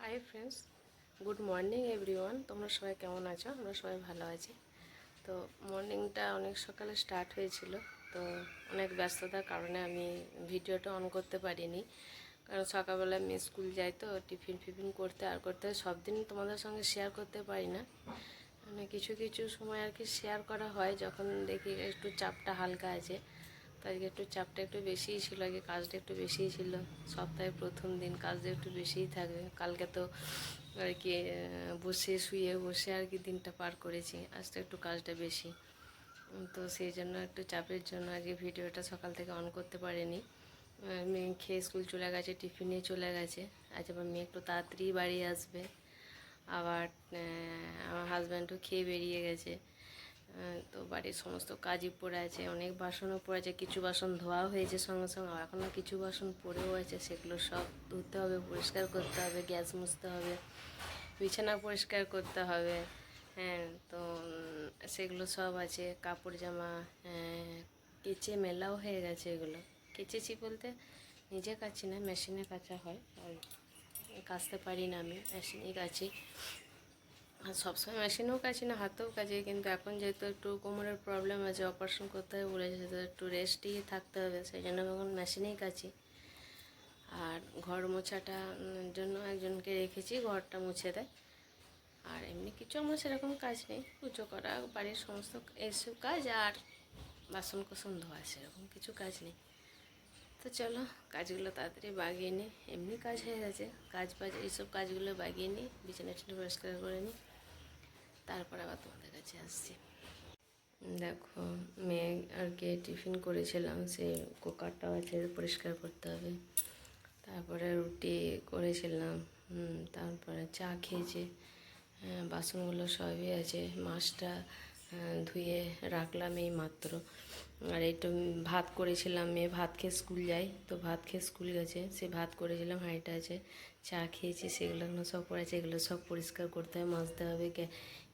Hi friends, good morning everyone. তোমরা সবাই কেমন আছো? আমরা সবাই ভালো আছি। তো মর্নিংটা অনেক সকালে স্টার্ট হয়েছিল, তো অনেক ব্যস্ততার কারণে আমি ভিডিওটা অন করতে পারিনি। কারণ সকালবেলা আমি স্কুল যাই, তো টিফিন ফিফিন করতে সব দিন তোমাদের সঙ্গে শেয়ার করতে পারি না। মানে কিছু কিছু সময় আর কি শেয়ার করা হয় যখন দেখি একটু চাপটা হালকা আছে। তো আজকে একটু চাপটা একটু বেশিই ছিল, আজকে কাজটা একটু বেশিই ছিল। সপ্তাহের প্রথম দিন কাজটা একটু বেশিই থাকবে। কালকে তো আর কি শুয়ে বসে আর কি দিনটা পার করেছি, আজকে একটু কাজটা বেশি। তো সেই জন্য একটু চাপের জন্য আজকে ভিডিওটা সকাল থেকে অন করতে পারিনি। মেয়ে খেয়ে স্কুল চলে গেছে, টিফিন নিয়ে চলে গেছে। আজ আবার মেয়ে একটু তাড়াতাড়ি বাড়ি আসবে। আবার আমার হাজব্যান্ডও খেয়ে বেরিয়ে গেছে। তো বাড়ির সমস্ত কাজই পড়ে আছে, অনেক বাসনও পড়ে আছে। কিছু বাসন ধোয়া হয়েছে সঙ্গে সঙ্গে, এখনও কিছু বাসন পড়েও আছে, সেগুলো সব ধুতে হবে, পরিষ্কার করতে হবে, গ্যাস মুছতে হবে, বিছানা পরিষ্কার করতে হবে। হ্যাঁ, তো সেগুলো সব আছে। কাপড় জামা কেচে মেলাও হয়ে গেছে। এগুলো কেচেছি বলতে নিজে কাচি না, মেশিনে কাচা হয়। আর কাচতে পারি না, আমি মেশিনেই কাচি। আর সবসময় মেশিনেও কাচি না, হাতেও কাচি। কিন্তু এখন যেহেতু একটু কোমরের প্রবলেম আছে, অপারেশন করতে হবে বলেছে, তো একটু রেস্টই থাকতে হবে, সেই জন্য এখন মেশিনেই কাচি। আর ঘর মোছাটা জন্য একজনকে রেখেছি, ঘরটা মুছে দেয়। আর এমনি কিছু আমার সেরকম কাজ নেই, পুজো করা, বাড়ির সমস্ত এইসব কাজ, আর বাসন কোসন ধোয়া, সেরকম কিছু কাজ নেই। তো চলো কাজগুলো তাড়াতাড়ি বাগিয়ে নিই। এমনি কাজ হয়ে গেছে, কাজ বাজ এইসব কাজগুলো বাগিয়ে নিই, বিছানা টিছানা পরিষ্কার করে নিই, তারপর আবার তোমাদের কাছে আসছি। দেখো, মেয়ে আর কি টিফিন করেছিলাম, সে কুকারটাও আছে, পরিষ্কার করতে হবে। তারপরে রুটি করেছিলাম, তারপরে চা খেয়েছে। বাসনগুলো সবই আছে। মাছটা ধুয়ে রাখলাম এই মাত্র। আর একটু ভাত করেছিলাম, মেয়ে ভাত খেয়ে স্কুল যায়, তো ভাত খেয়ে স্কুল গেছে, সে ভাত করেছিলাম, হাঁড়িটা আছে। চা খেয়েছি, সেগুলো সব পড়েছে, এগুলো সব পরিষ্কার করতে হবে, মাজতে হবে,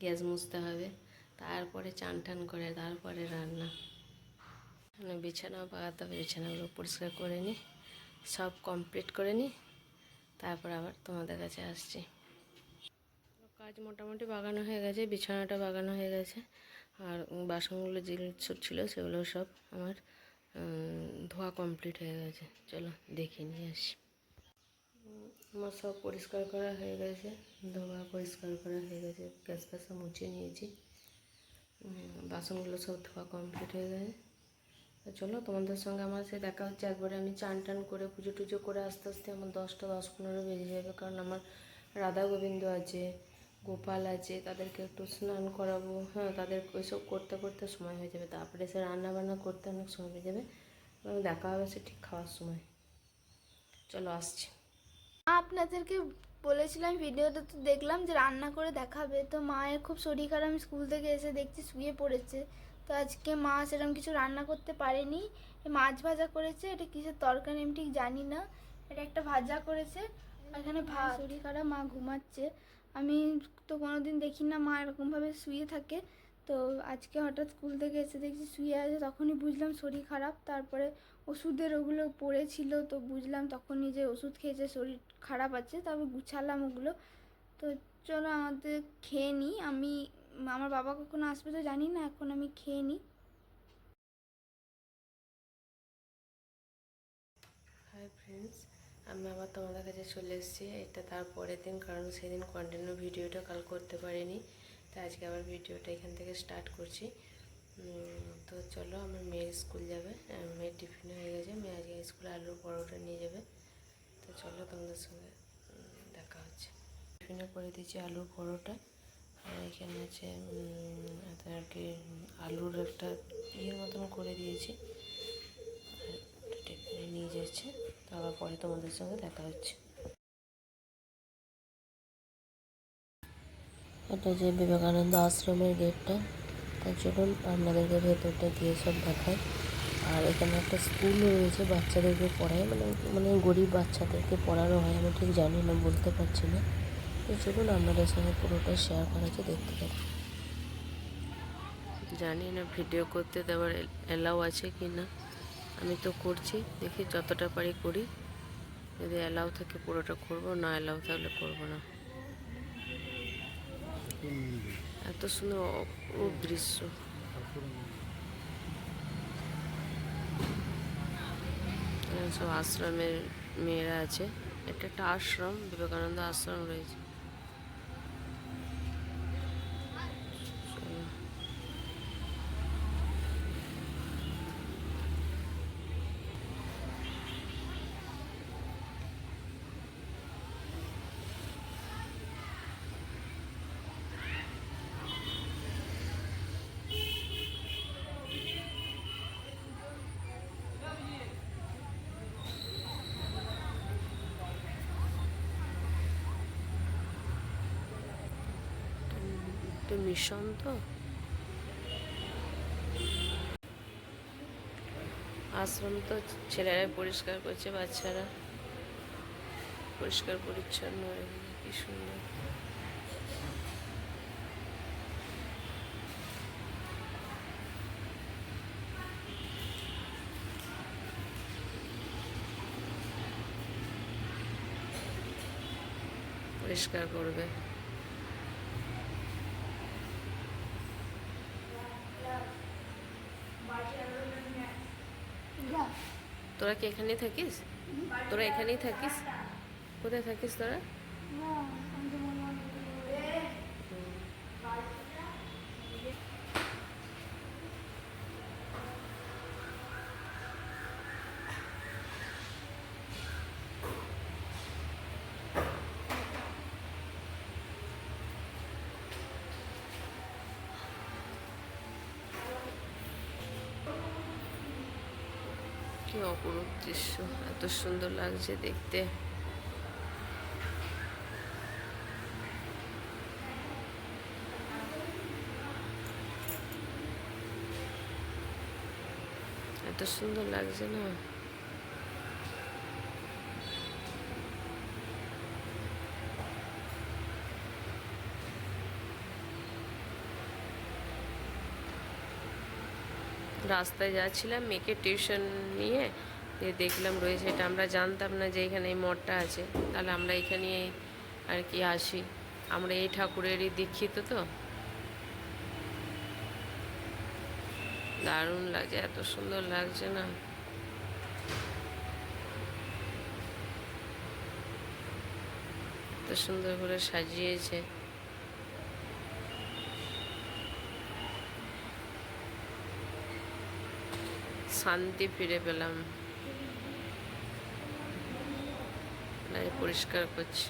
গ্যাস মুছতে হবে। তারপরে চান টান করে তারপরে রান্না। বিছানাও পাকাতে হবে, বিছানাগুলো পরিষ্কার করে নিই, সব কমপ্লিট করে নিই, তারপর আবার তোমাদের কাছে আসছি। কাজ মোটামুটি বাগানো হয়ে গেছে, বিছানাটা বাগানো হয়ে গেছে। আর বাসনগুলো যেগুলো ছিল সেগুলো সব আমার ধোয়া কমপ্লিট হয়ে গেছে। চলো দেখে নিয়ে আসি। আমার সব পরিষ্কার করা হয়ে গেছে, ধোয়া পরিষ্কার করা হয়ে গেছে, গ্যাস ফ্যাসও মুছে নিয়েছি। বাসনগুলো সব ধোয়া কমপ্লিট হয়ে গেছে। তো চলো তোমাদের সঙ্গে আমার সে দেখা হচ্ছে একবারে। আমি চান টান করে পুজো টুজো করে আস্তে আস্তে আমার 10টা 10-15 বেজে যাবে। কারণ আমার রাধা গোবিন্দ আছে, গোপাল আছে, তাদেরকে একটু স্নান করাবো। হ্যাঁ, তাদের ওইসব করতে করতে সময় হয়ে যাবে। তারপরে সে রান্না বান্না করতে অনেক সময় হয়ে যাবে। দেখা হবে সে ঠিক খাওয়ার সময়। চলো আসছি। আপনাদেরকে বলেছিলাম ভিডিওটা, তো দেখলাম যে রান্না করে দেখাবে। তো মায়ের খুব শরীর খারাপ, আমি স্কুল থেকে এসে দেখছি শুয়ে পড়েছে। তো আজকে মা সেরকম কিছু রান্না করতে পারেনি। মাছ ভাজা করেছে, এটা কিসের তরকারি আমি ঠিক জানি না। এটা একটা ভাজা করেছে। এখানে ভাত। শরীর খারাপ, মা ঘুমাচ্ছে। আমি তো কোনোদিন দেখি না মা এরকমভাবে শুয়ে থাকে। তো আজকে হঠাৎ স্কুল থেকে এসে দেখছি শুয়ে আছে, তখনই বুঝলাম শরীর খারাপ। তারপরে ওষুধের ওগুলো পড়েছিল, তো বুঝলাম তখনই যে ওষুধ খেয়েছে, শরীর খারাপ আছে। তবে গুছালাম ওগুলো। তো চলো আমাদের খেয়ে নিই। আমার বাবা কখন আসবে তো জানি না, এখন আমি খেয়ে নিই। হাই ফ্রেন্ডস, আমি আবার তোমাদের কাছে চলে এসেছি। এটা তার পরের দিন, কারণ সেদিন কন্টিনিউ ভিডিওটা কাল করতে পারিনি, তাই আজকে আবার ভিডিওটা এখান থেকে স্টার্ট করছি। তো চলো, আমার মেয়ের স্কুল যাবে, মেয়ের টিফিন হয়ে গেছে, মেয়ে আজকে স্কুলে আলুর পরোটা নিয়ে যাবে। তো চলো তোমাদের সঙ্গে দেখা হচ্ছে। টিফিনে করে দিয়েছি আলুর পরোটা, আর এখানে আছে আর কি আলুর একটা ইয়ের মতন করে দিয়েছি, টিফিনে নিয়ে যাচ্ছে। তো আবার পরে তোমাদের সঙ্গে দেখা হচ্ছে। এটা যে বিবেকানন্দ আশ্রমের গেটটা, তার জন্য আপনাদেরকে ভেতরটা গিয়ে সব দেখায়। আর এখানে একটা স্কুলও রয়েছে, বাচ্চাদেরকে পড়ায়, মানে গরিব বাচ্চাদেরকে পড়ানো হয়, আমি ঠিক জানি না, বলতে পারছি না। তো চলুন আপনাদের সঙ্গে পুরোটা শেয়ার করাকে দেখতে পারি। জানি না ভিডিও করতে দেওয়ার এলাও আছে কি না, আমি তো করছি, দেখি যতটা পারি করি। যদি অ্যালাউ থাকে পুরোটা করবো, না অ্যালাউ থাকলে করবো না। এত সুন্দর অপরূপ দৃশ্য। এখানে সব আশ্রমের মেয়েরা আছে। এটা একটা আশ্রম, বিবেকানন্দ আশ্রম রয়েছে। একটা মিশন তো, আশ্রম তো ছেলেরা পরিষ্কার করছে, বাচ্চারা পরিষ্কার পরিচ্ছন্ন হয়ে গেছে। কি সুন্দর। পরিষ্কার করবে। তোরা কি এখানেই থাকিস? তোরা এখানেই থাকিস? কোথায় থাকিস তোরা? কি অপরূপ দৃশ্য, এত সুন্দর লাগছে দেখতে। এত সুন্দর লাগছে না? রাস্তায় যাচ্ছিলাম মেয়েকে টিউশন নিয়ে, দিয়ে দেখলাম রয়েছে। এটা আমরা জানতাম না যে এখানে এই মঠটা আছে। তাহলে আমরা এখানে আর কি আসি। আমরা এই ঠাকুরেরই দীক্ষিত তো। দারুণ লাগছে, এত সুন্দর লাগছে না? এত সুন্দর করে সাজিয়েছে। শান্তি ফিরে পেলাম। পরিষ্কার করছি।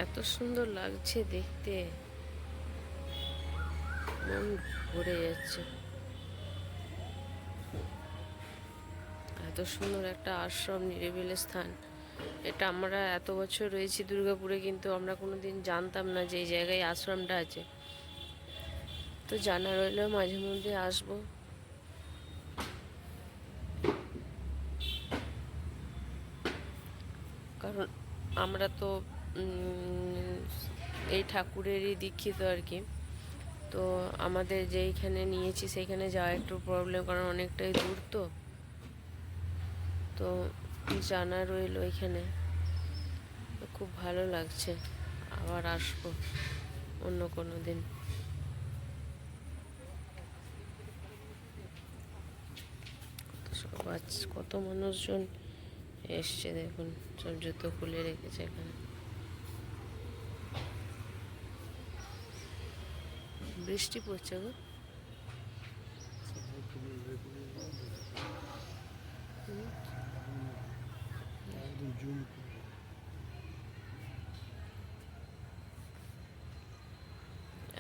এত সুন্দর লাগছে দেখতে, মন ভরে যাচ্ছে। এত সুন্দর একটা আশ্রম, নিরিবিলি স্থান। এটা আমরা এত বছর রয়েছি দুর্গাপুরে, কিন্তু আমরা কোনোদিন জানতাম না যে এই জায়গায় আশ্রমটা আছে। তো জানা রইলেও মাঝে মধ্যে আসবো। কারণ আমরা তো এই ঠাকুরেরই দীক্ষিত আর কি। তো আমাদের যেইখানে নিয়েছি সেইখানে যাওয়া একটু প্রবলেম, কারণ অনেকটাই দূর। তো জানা রইল এখানে। খুব ভালো লাগছে, আবার আসবো অন্য কোনো দিন। কত মানুষজন এসছে দেখুন, সব জুতো খুলে রেখেছে এখানে। বৃষ্টি পড়ছে গো।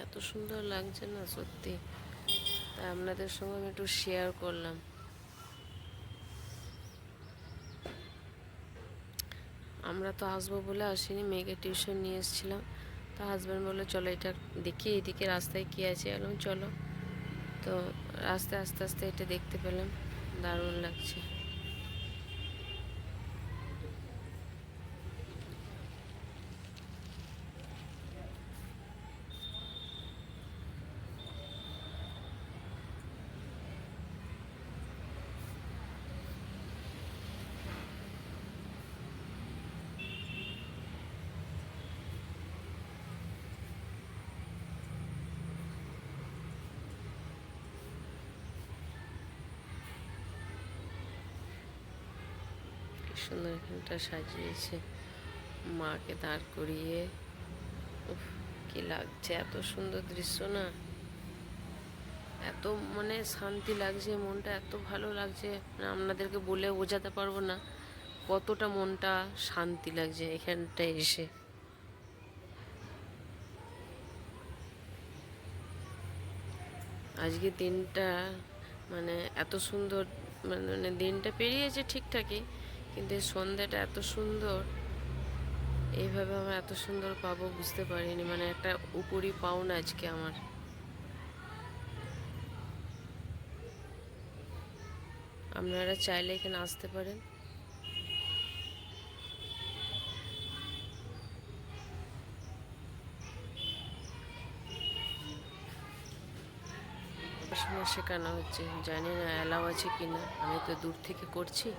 এত সুন্দর লাগছে না সত্যি, তাই আপনাদের সঙ্গে আমি একটু শেয়ার করলাম। আমরা তো আসবো বলে আসিনি, মেয়েকে টিউশন নিয়ে এসেছিলাম। তো হাজব্যান্ড বললো চলো এটা দেখি এদিকে রাস্তায় কী আছে, এলাম চলো। তো রাস্তায় আস্তে আস্তে এটা দেখতে পেলাম, দারুণ লাগছে। কি সুন্দর এখানটা সাজিয়েছে, মাকে দাঁড় করিয়ে। উফ, কি লাগছে, এত সুন্দর দৃশ্য না, এত মানে শান্তি লাগছে, মনটা এত ভালো লাগছে, মানে আপনাদেরকে বলে বোঝাতে পারবো না কতটা মনটা শান্তি লাগছে এখানটায় এসে। আজকে দিনটা মানে এত সুন্দর, মানে দিনটা পেরিয়েছে ঠিকঠাকই, কিন্তু এই সন্ধ্যাটা এত সুন্দর, এইভাবে আমরা এত সুন্দর পাবো বুঝতে পারিনি, মানে একটা উপরি পাওনা আজকে আমার। আপনারা চাইলে এখানে আসতে পারেন। পড়াশোনা শেখানো হচ্ছে, জানি না অ্যালাউ আছে কি না, আমি তো দূর থেকে করছি।